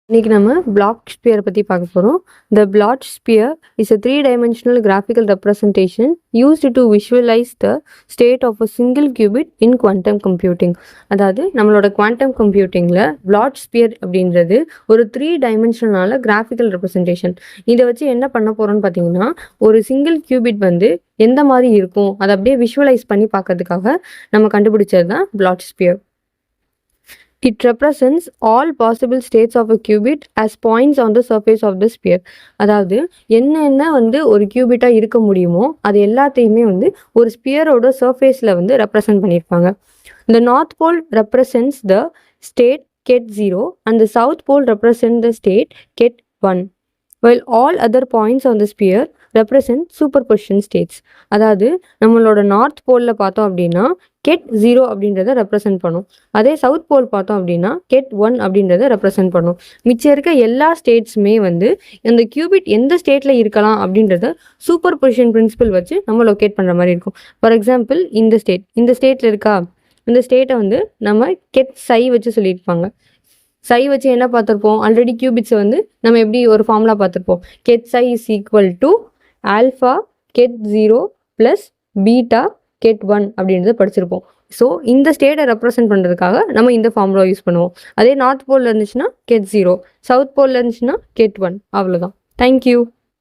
இன்னைக்கு நம்ம black sphere பற்றி பார்க்க போகிறோம். The block sphere is a three-dimensional graphical representation used to visualize the state of a single qubit in quantum computing. அதாவது நம்மளோட quantum கம்ப்யூட்டிங்கில் black sphere அப்படின்றது ஒரு 3 டைமென்ஷனலான கிராஃபிக்கல் ரெப்ரசன்டேஷன். இதை வச்சு என்ன பண்ண போகிறோம்னு பார்த்தீங்கன்னா, ஒரு சிங்கிள் கியூபிட் வந்து எந்த மாதிரி இருக்கும் அதை அப்படியே விஷுவலைஸ் பண்ணி பார்க்கறதுக்காக நம்ம கண்டுபிடிச்சது தான் Bloch sphere. It represents all possible states of a qubit as points on the surface of the sphere. அதாவது என்னென்ன வந்து ஒரு கியூபிட்டாக இருக்க முடியுமோ அது எல்லாத்தையுமே வந்து ஒரு ஸ்பியரோட சர்ஃபேஸில் வந்து ரெப்ரசன்ட் பண்ணியிருப்பாங்க. The north pole represents the state ket 0 and the south pole represents the state ket 1. While all other points on the sphere represent superposition states. அதாவது நம்மளோட நார்த் போலில் பார்த்தோம் அப்படின்னா கெட் 0 அப்படின்றத ரெப்ரசென்ட் பண்ணும். அதே சவுத் போல் பார்த்தோம் அப்படின்னா கெட் 1 அப்படின்றத ரெப்ரசென்ட் பண்ணும். மிச்சம் இருக்க எல்லா ஸ்டேட்ஸுமே வந்து இந்த கியூபிட் எந்த ஸ்டேட்டில் இருக்கலாம் அப்படின்றத சூப்பர் பொசிஷன் பிரின்சிபல் வச்சு நம்ம லொக்கேட் பண்ணுற மாதிரி இருக்கும். ஃபார் எக்ஸாம்பிள் இந்த ஸ்டேட்டில் இருக்கா, இந்த ஸ்டேட்டை வந்து நம்ம கெட் சை வச்சு சொல்லியிருப்பாங்க. சை வச்சு என்ன பார்த்துருப்போம், ஆல்ரெடி கியூபிட்ஸை வந்து நம்ம எப்படி ஒரு ஃபார்முலா பார்த்துருப்போம். Get psi is equal to alpha get 0 plus beta get 1 அப்படின்றத படிச்சிருப்போம். ஸோ இந்த ஸ்டேட்டை ரெப்ரசென்ட் பண்ணுறதுக்காக நம்ம இந்த ஃபார்முலா யூஸ் பண்ணுவோம். அதே நார்த் போலில் இருந்துச்சுன்னா கெட் 0, சவுத் போலில் இருந்துச்சுன்னா கெட் 1, அவ்வளோதான். தேங்க்யூ.